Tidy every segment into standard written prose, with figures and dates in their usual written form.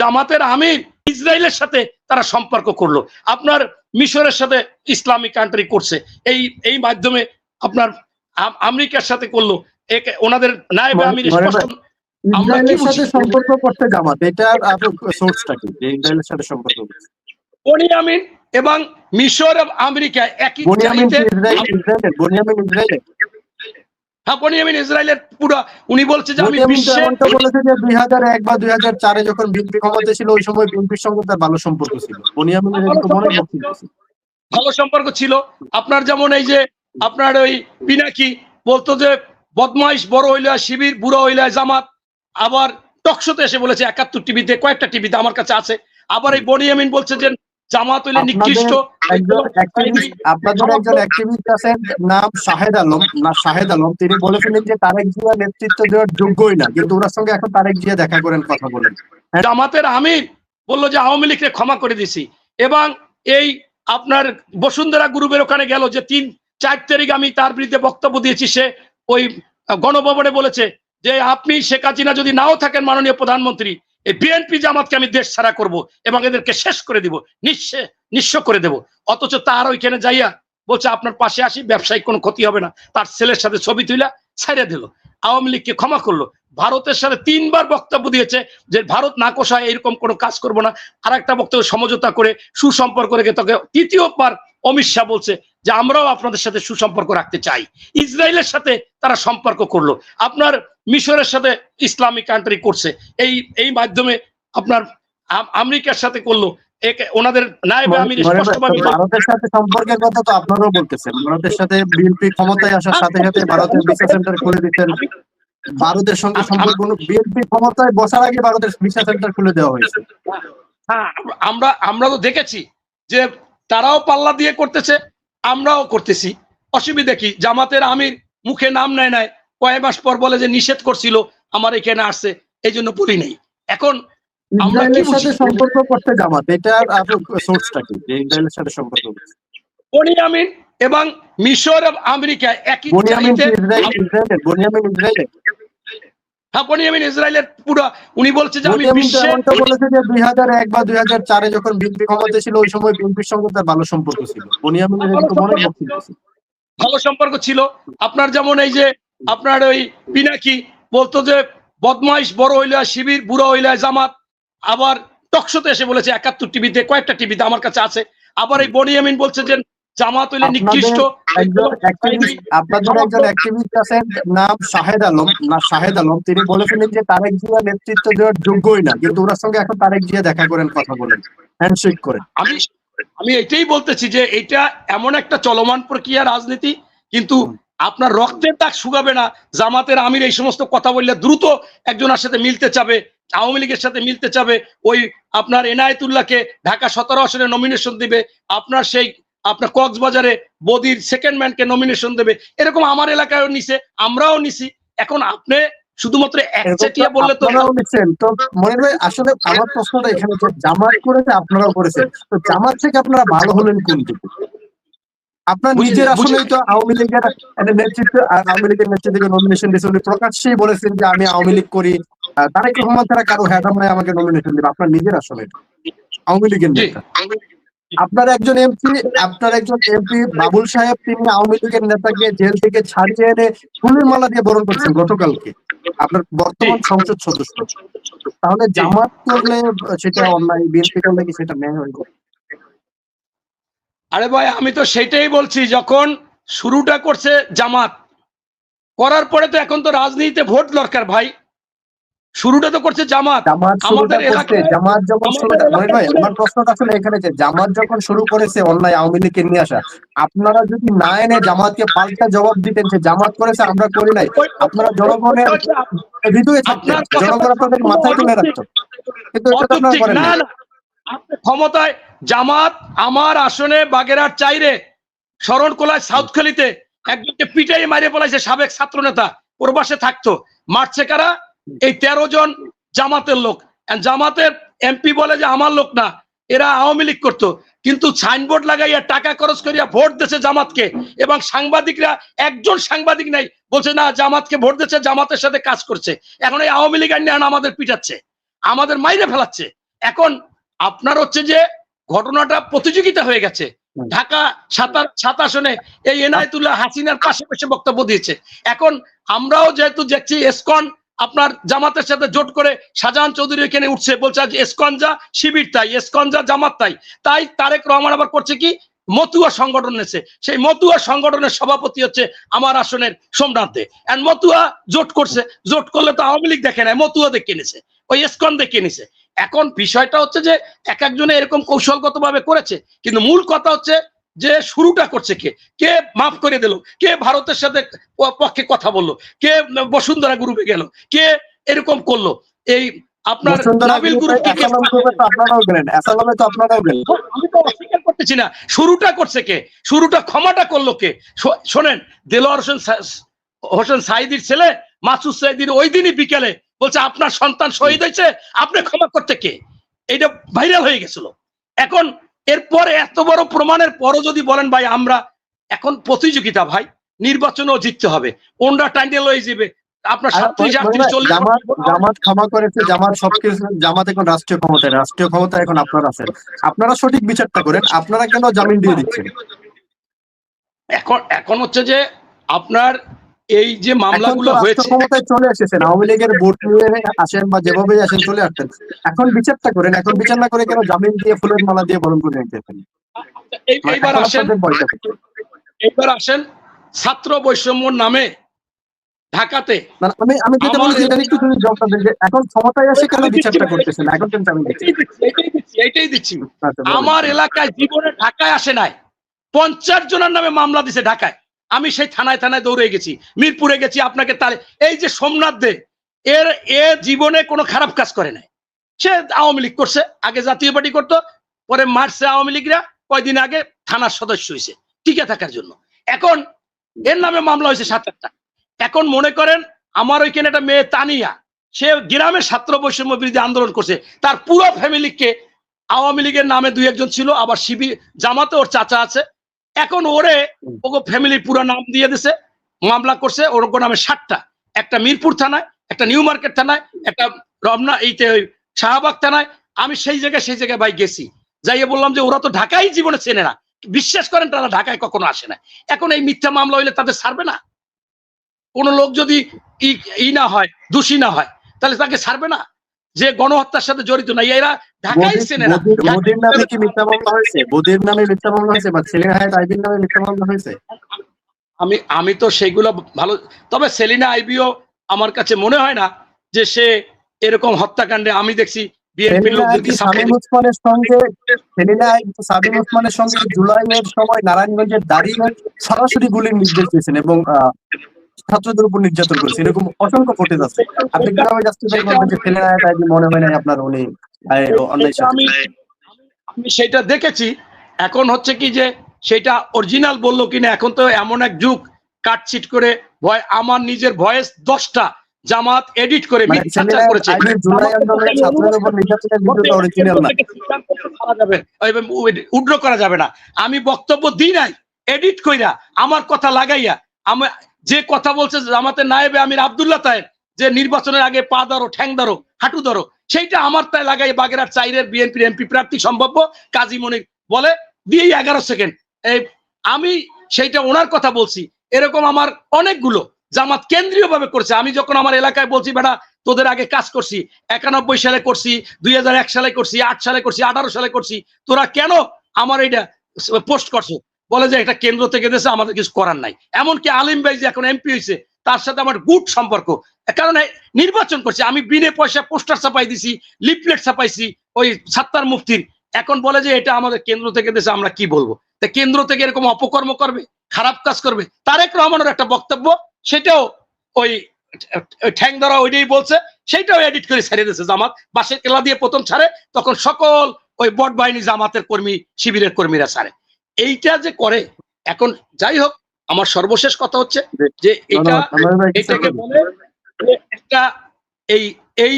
জামাতের আমির ইসরায়েলের সাথে তারা সম্পর্ক করলো, আপনার মিশরের সাথে ইসলামিক কান্ট্রি করছে, এই মাধ্যমে আপনার আমেরিকার সাথে করলো, ওনাদের নায়েবে আমির স্পষ্ট। ইসরায়েলের সাথে সম্পর্ক করতে জামাত, এটার সোর্সটা কি যে ইসরায়েলের সাথে সম্পর্ক করছে? বনিয়ামিন এবং মিশর আমেরিকা একই জায়গাতে। হ্যাঁ, বনিয়ামিন ইসরায়েলের পুরো, উনি বলছে যে আমি বিশ্বে বলেছে যে 2001 বা 2004-এ যখন বিএনপি ক্ষমতায় ছিল ওই সময় বিএনপির সঙ্গে তার ভালো সম্পর্ক ছিল। বনিয়ামিনের ভালো সম্পর্ক ছিল। আপনার যেমন এই যে আপনার ওই পিনাকি বলতো যে বদমাইশ বড় হইলে শিবির, বুড়ো হইলে জামাত। আবার টকশোতে এসে বলেছে 71 টিভিতে, কয়েকটা টিভিতে আমার কাছে আছে। আবার এই বনিয়ামিন বলছে যে জামাত হইলে নিকৃষ্ট। আপনাদের একজন অ্যাক্টিভিস্ট আছেন নাম শাহেদ আলম, তিনি বলেছিলেন যে তারেক জিয়া নেতৃত্ব দেওয়ার যোগ্যই না, কিন্তু ওনার সঙ্গে এখন তারেক জিয়া দেখা করেন, কথা বলেন। জামাতের আমির বললো যে আওয়ামী লীগকে ক্ষমা করে দিছি, এবং এই আপনার বসুন্ধরা গ্রুপের ওখানে গেল যে 3-4 তারিখ আমি তার বিরুদ্ধে বক্তব্য দিয়েছি, সে ওই গণভবনে বলেছে যে আপনি শেখ হাসিনা যদি নাও থাকেন মাননীয় প্রধানমন্ত্রী, এই বিএনপি জামাতকে আমি দেশ ছাড়া করব এবং এদেরকে শেষ করে দিব, নিঃস্ব করে দেব। অথচ তার ওইখানে যাইয়া বলছে আপনার পাশে আসি, ব্যবসায়িক কোনো ক্ষতি হবে না। তার ছেলের সাথে ছবি তুইলা ছাইড়া দিল, আওয়ামী লীগকে ক্ষমা করলো। ভারতের সাথে 3 বার বক্তব্য দিয়েছে যে ভারত না কোষায় এরকম কোনো কাজ করব না। আর একটা বক্তব্য সমঝোতা করে সুসম্পর্ক রেখে তাকে 3য়-বার অমিত শাহ বলছে যে আমরাও আপনাদের সাথে সুসম্পর্ক রাখতে চাই। ইসরায়েলের সাথে তারা সম্পর্ক করলো, আপনার মিশরের সাথে ইসলামিক কান্ট্রি করছে, এই মাধ্যমে আপনার আমেরিকার সাথে করলো, ওনাদের নায়েবে আমির স্পষ্টভাবে। ভারতের সাথে সম্পর্কের কথা তো আপনারাও বলতেছেন, ভারতের সাথে বিএনপি ক্ষমতায় আসার সাথে সাথে ভারতের ভিসা সেন্টার খুলে দিচ্ছেন। ভারতের সঙ্গে সম্পর্ক, বিএনপি ক্ষমতায় বসার আগে ভারতের ভিসা সেন্টার খুলে দেওয়া হয়েছে। হ্যাঁ, আমরা তো দেখেছি যে তারাও পাল্লা দিয়ে করতেছে, আমরাও করতেছি। অসুবিধা কি? জামাতের আমির মুখে নাম নেয় নাই, কয়েক মাস পর বলে যে নিষেধ করছিল আমার এখানে আসছে, এই জন্য বলি নাই। এখন আমরা কি সাথে সম্পর্ক করতে জামাত, এটার সোর্সটা কি যে ইসরায়েলের সাথে সম্পর্ক করছে? বনিয়ামিন এবং মিশর আমেরিকা একই জায়গাতে। হ্যাঁ, বনিয়ামিন ইসরায়েলের পুরো, উনি বলছে যে আমি বিশ্বে বলেছে যে 2001 বা 2004-এ যখন বিএনপি ক্ষমতায় ছিল ওই সময় বিএনপির সঙ্গে তার ভালো সম্পর্ক ছিল। বনিয়ামিনের ভালো সম্পর্ক ছিল। আপনার যেমন এই যে আপনার ওই পিনাকি বলতো যে বদমাইশ বড় হইলে শিবির, বুড়ো হইলে জামাত। আবার টকশোতে এসে বলেছে 71 টিভিতে, কয়েকটা টিভিতে আমার কাছে আছে। আবার এই বনিয়ামিন বলছে যে জামাত হইলে নিকৃষ্ট। আপনাদের একজন অ্যাক্টিভিস্ট আছেন নাম শাহেদ আলম, তিনি বলেছিলেন যে তারেক জিয়া নেতৃত্ব দেওয়ার যোগ্যই না, কিন্তু ওনার সঙ্গে এখন তারেক জিয়া দেখা করেন, কথা বলেন, হ্যান্ডশেক করেন। আমি এটাই বলতেছি যে এটা এমন একটা চলমান প্রক্রিয়া রাজনীতি, কিন্তু আপনার রক্তের দাগ শুকাবে না। জামাতের আমির এই সমস্ত কথা বললে দ্রুত একজনের সাথে মিলতে চাবে, আওয়ামী লীগের সাথে মিলতে চাবে, ওই আপনার এনায়েতুল্লাহকে ঢাকা 17 আসনে নমিনেশন দিবে, আপনার কক্সবাজারে বদির সেকেন্ড ম্যানকে নমিনেশন দেবে। এরকম আমার এলাকায়ও নিছে, আমরাও নিছি। এখন আপনি শুধুমাত্র একচেটিয়া বললে তো মনির ভাই, আসলে আমার প্রশ্নটা এখানে যে জামাত করেছে আপনারাও করেছেন, তো জামাত থেকে আপনারা ভালো হলেন কোনটুকু? আপনার নিজের আসলেই তো আওয়ামী লীগের নেতৃত্বে নমিনেশন দিয়েছে, উনি প্রকাশ্যেই বলেছেন যে আমি আওয়ামী লীগ করি, তারেক রহমান ছাড়া কারো হেডাম নাই আমাকে নমিনেশন দিবে। আপনার নিজের আসলে আওয়ামী লীগের নেতা। আপনার একজন এমপি বাবুল সাহেব, তিনি আওয়ামী লীগের নেতাকে জেল থেকে ছাড়িয়ে এনে ফুলের মালা দিয়ে বরণ করছেন গতকালকে, আপনার বর্তমান সংসদ সদস্য। তাহলে জামাত করলে সেটা অন্যায়, বিএনপি করলে কি সেটা ন্যায় হয়ে যাবে? আরে ভাই, আমি তো সেটাই বলছি, যখন শুরুটা করছে জামাত, করার পরে তো এখন তো রাজনীতিতে ভোট দরকার ভাই। শুরুটা তো করছে জামাত। আমাদের এলাকায় জামাত যখন ভাই, আমার প্রশ্নটা আসলে এখানে যে জামাত যখন শুরু করেছে অন্যায় আওয়ামী লীগকে নিয়ে আসা, আপনারা যদি না এনে জামাতকে পাল্টা জবাব দিতেন যে জামাত করেছে আমরা করি নাই, আপনারা জনগণের হৃদয়ে থাকতেন, জনগণ আপনাদের মাথায় তুলে রাখতো। কিন্তু এটা আপনারা করেন না। ক্ষমতায় জামাত আমার আসনে বাগেরহাট 4-এ শরণখোলায় সাউথখালীতে একজনকে পিটাই মারে পলাইছে, সাবেক ছাত্র নেতা, প্রবাসে থাকতো। মারছে কারা? এই 13 জন জামাতের লোক। জামাতের এমপি বলে যে আমার লোক না, এরা আওয়ামী লীগ করতো, কিন্তু সাইনবোর্ড লাগাইয়া টাকা খরচ করিয়া ভোট দিয়েছে জামাতকে। এবং সাংবাদিকরা, একজন সাংবাদিক নাই বলছে না জামাতকে ভোট দিয়েছে, জামাতের সাথে কাজ করছে। এখন এই আওয়ামী লীগ আইন আমাদের পিটাচ্ছে, আমাদের মাইরে ফেলাচ্ছে। এখন আপনার হচ্ছে যে ঘটনাটা প্রতিযোগিতা হয়ে গেছে। ঢাকা ৭ আসনে এই এনায়েতুল্লাহ হাসিনার পাশে বক্তব্য দিয়েছে। এখন আমরাও যেহেতু দেখছি এসকন আপনার জামাতের সাথে জোট করে শাহজাহান চৌধুরী এখানে উঠছে, বলছে এসকন যা শিবির তাই, এসকন যা জামাত তাই তারেক রহমান আবার করছে কি মতুয়া সংগঠন নেছে। সেই মতুয়া সংগঠনের সভাপতি হচ্ছে আমার আসনের সোমনাথ দে। এন্ড মতুয়া জোট করছে, জোট করলে তো আওয়ামী লীগ দেখে নাই, মতুয়া দেখে নিছে, ওই এসকন দেখে নিছে। এখন বিষয়টা হচ্ছে যে এক একজনে এরকম কৌশলগত ভাবে করেছে, কিন্তু মূল কথা হচ্ছে যে শুরুটা করছে কে মাফ করে দিল, কে ভারতের সাথে পক্ষে কথা বললো, কে বসুন্ধরা গ্রুপে গেল, কে এরকম করলো। এই আপনার নাবিল গ্রুপ আমি তো অস্বীকার করতেছি না, শুরুটা করছে কে, শুরুটা ক্ষমাটা করলো কে? শোনেন, দেলোয়ার হোসেন সাইদির ছেলে মাসুদ সাইদির ওই দিনই বিকেলে বলছে আপনার সন্তান শহীদ হয়েছে, আপনি ক্ষমা করতে কে? এটা ভাইরাল হয়ে গেছিল। এখন এরপরে এত বড় প্রমাণের পরও যদি বলেন ভাই আমরা এখন প্রতিযোগিতা, ভাই নির্বাচনেও জিততে হবে, কোনটা টাইটেল হয়ে যাবে আপনার 37-38 জামাত ক্ষমা করেছে, জামাত সবকিছু, জামাত এখন রাষ্ট্রীয় ক্ষমতা এখন আপনারা আছেন, আপনারা সঠিক বিচারটা করেন, আপনারা কেন জামিন দিয়ে দিচ্ছেন? এখন হচ্ছে যে আপনার এই যে মামলাগুলো হয়েছে ক্ষমতায় চলে এসেছেন, আওয়ামী লীগের ভোট নিয়ে আসেন বা যেভাবে আসেন চলে আসতেন, এখন বিচারটা করেন, এখন বিচার না করে কেন জামিন দিয়ে ফুলের মালা দিয়ে বরণ করে নিতেছেন? এইবার আসেন ছাত্র বৈষম্যর নামে ঢাকাতে আমি যেটা বলছি এটা একটু তুমি জবাব দেন যে এখন ক্ষমতায় আসে কেন বিচারটা করতেছেন, এখন কেন জামিন দিচ্ছেন? এইটাই দিচ্ছি। আমার এলাকায় জীবনে ঢাকায় আসে নাই, 50 জনের নামে মামলা দিছে ঢাকায়, আমি সেই থানায় দৌড়ে গেছি, মিরপুরে গেছি, আপনাকে তাহলে এই যে সোমনাথ দে এ জীবনে কোনো খারাপ কাজ করে নাই, সে আওয়ামী লীগ করছে, আগে জাতীয় পার্টি করতো, পরে মারছে আওয়ামী লীগরা, কয়দিন আগে থানার সদস্য হয়েছে টিকে থাকার জন্য। এখন এর নামে মামলা হয়েছে 7-8টা। এখন মনে করেন আমার ওইখানে একটা মেয়ে তানিয়া, সে গ্রামের ছাত্র বৈষম্য বিরোধী আন্দোলন করছে, তার পুরো ফ্যামিলিকে আওয়ামী লীগের নামে 2-1 জন ছিল, আবার শিবির জামাতে ওর চাচা আছে, এখন ওরে ফ্যামিলির পুরো নাম দিয়ে দিছে, মামলা করছে ওর নামে 7টা, একটা মিরপুর থানায়, একটা নিউ মার্কেট থানায়, একটা রমনা এইতে শাহবাগ থানায়। আমি সেই জায়গায় ভাই গেছি, যাইয়ে বললাম যে ওরা তো ঢাকায় জীবনে চেনে না, বিশ্বাস করেন তারা ঢাকায় কখনো আসে না। এখন এই মিথ্যা মামলা হইলে তাদের ছাড়বে না? কোন লোক যদি না হয়, দোষী না হয়, তাহলে তাকে ছাড়বে না যে গণহত্যার সাথে জড়িত না? এরা ঢাকায় চেনে না। মোদির নামে কি মিথ্যা মামলা হয়েছে? মোদির নামে মিথ্যা মামলা হয়েছে বা সেলিনা হায়াৎ আইবির নামে মিথ্যা মামলা হয়েছে? আমি তো সেইগুলো ভালো, তবে সেলিনা আইবিও আমার কাছে মনে হয় না যে সে এরকম হত্যাকাণ্ডে, আমি দেখছি বিএনপির লোকদেরকে সাবিম ওসমানের সঙ্গে জুলাইয়ের সময় নারায়ণগঞ্জের দাঁড়িয়ে সরাসরি গুলির নির্দেশ দিয়েছেন এবং ছাত্রদের উপর নির্যাতন করেছে, এরকম অসংখ্য ফুটেজ আছে। আপনি কিভাবে জাস্টিফাই করবেন যে সেলিনা হায়াৎ আইবি মনে হয় না আপনার উনি আমি সেটা দেখেছি। এখন হচ্ছে কি যে সেটা অরিজিনাল বললো কিনা, এখন তো এমন এক যুগ, কাটছিট করে আমার নিজের ভয়েস 10টা জামাত এডিট করে মিথ্যাচার করেছে, উড্র করা যাবে না। আমি বক্তব্য দিই নাই, এডিট কইরা আমার কথা লাগাইয়া, আমি যে কথা বলছে জামাতের নায়েবে আমির আব্দুল্লাহ তাহের যে নির্বাচনের আগে পা ধরো, ঠ্যাং ধরো, হাঁটু ধরো, সেইটা আমার তাই লাগাই বাগেরহাট 4-এর বিএনপির এমপি প্রার্থী সম্ভাব্য কাজী মনির বলে দিয়ে 11 সেকেন্ড আমি সেইটা ওনার কথা বলছি। এরকম আমার অনেকগুলো জামাত কেন্দ্রীয় ভাবে করছে। আমি যখন আমার এলাকায় বলছি বেটা তোদের আগে কাজ করছি, 91 সালে করছি, 2001 সালে করছি, 8 সালে করছি, 18 সালে করছি, তোরা কেন আমার এইটা পোস্ট করছো? বলে যে এটা কেন্দ্র থেকে দিয়েছে, আমাদের কিছু করার নাই। এমনকি আলিম ভাই যে এখন এমপি হয়েছে, তার সাথে আমার গুড সম্পর্ক, কারণ নির্বাচন করছে, আমি বিনে পয়সা পোস্টার ছাপাই দিছি, লিফলেট ছাপাইছি ওই সাত্তার মুফতির। এখন বলে যে এটা আমাদের কেন্দ্র থেকে দিয়েছে, আমরা কি বলবো? তা কেন্দ্র থেকে এরকম অপকর্ম করবে, খারাপ কাজ করবে। তারেক রহমানের একটা বক্তব্য, সেটাও ওই ঠ্যাং ধরা ওইটাই বলছে, সেটাও এডিট করে ছেড়ে দিয়েছে জামাত। বাসের কেলা দিয়ে প্রথম ছাড়ে, তখন সকল ওই বট বাহিনী জামাতের কর্মী, শিবিরের কর্মীরা ছাড়ে। এইটা যে করে, এখন যাই হোক, আমার সর্বশেষ কথা হচ্ছে যে এটাকে বলে একটা এই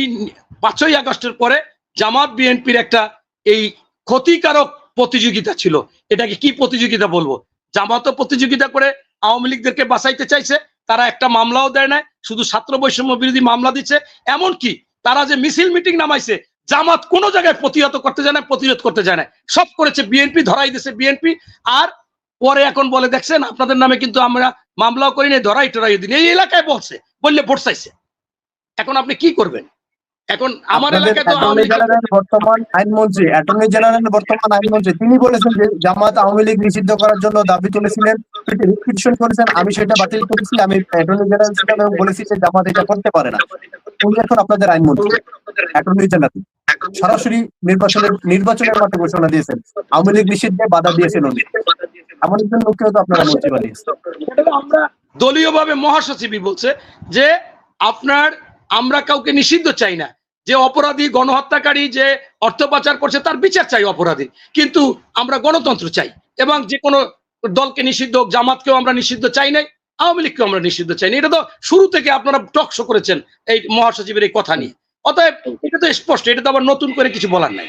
5ই আগস্টের পরে জামাত বিএনপির একটা এই ক্ষতিকারক প্রতিযোগিতা ছিল। এটাকে কি প্রতিযোগিতা বলবো? জামাতও প্রতিযোগিতা করে আওয়ামী লীগদেরকে বাঁচাইতে চাইছে, তারা একটা মামলাও দেয় না, শুধু ছাত্র বৈষম্য বিরোধী মামলা দিচ্ছে। এমনকি তারা যে মিছিল মিটিং নামাইছে, জামাত কোনো জায়গায় প্রতিহত করতে যায় না, প্রতিরোধ করতে যায় না, সব করেছে বিএনপি, ধরাই দিয়েছে বিএনপি। আর পরে এখন বলে দেখছেন আপনাদের নামে কিন্তু আমরা মামলাও করি নাই, ধরাই টরাই দিন, এই এলাকায় বলছে, বললে ভোট চাইছে। এখন আপনি কি করবেন? এখন আমার এলাকায় তো বর্তমান আইনমন্ত্রী, অ্যাটর্নি জেনারেল বর্তমান আইনমন্ত্রী, তিনি বলেছেন যে জামাত আওয়ামী লীগ নিষিদ্ধ করার জন্য দাবি তুলেছিলেন, পিটিশন করেছেন, আমি সেটা বাতিল করেছি। আমি অ্যাটর্নি জেনারেল হিসেবে বলেছি যে জামাত এটা করতে পারে না। উনি এখন আপনাদের আইনমন্ত্রী, অ্যাটর্নি জেনারেল, সরাসরি নির্বাচনের মাঠে ঘোষণা দিয়েছেন, আওয়ামী লীগ নিষিদ্ধে বাধা দিয়েছেন উনি। এমন একজন লোককেও তো আপনারা মন্ত্রী বানিয়েছেন। আমরা দলীয়ভাবে মহাসচিবই বলছে যে আমরা কাউকে নিষিদ্ধ চাই না, যে অপরাধী গণহত্যাকারী যে অর্থ পাচার করছে তার বিচার চাই অপরাধী, কিন্তু আমরা গণতন্ত্র চাই এবং যে কোনো দলকে নিষিদ্ধ, জামাতকেও আমরা নিষিদ্ধ চাই নাই, আওয়ামী লীগকেও আমরা নিষিদ্ধ চাই না। এটা তো শুরু থেকে আপনারা টকশো করেছেন এই মহাসচিবের এই কথা নিয়ে, অতএব এটা তো স্পষ্ট, এটা তো আবার নতুন করে কিছু বলার নাই।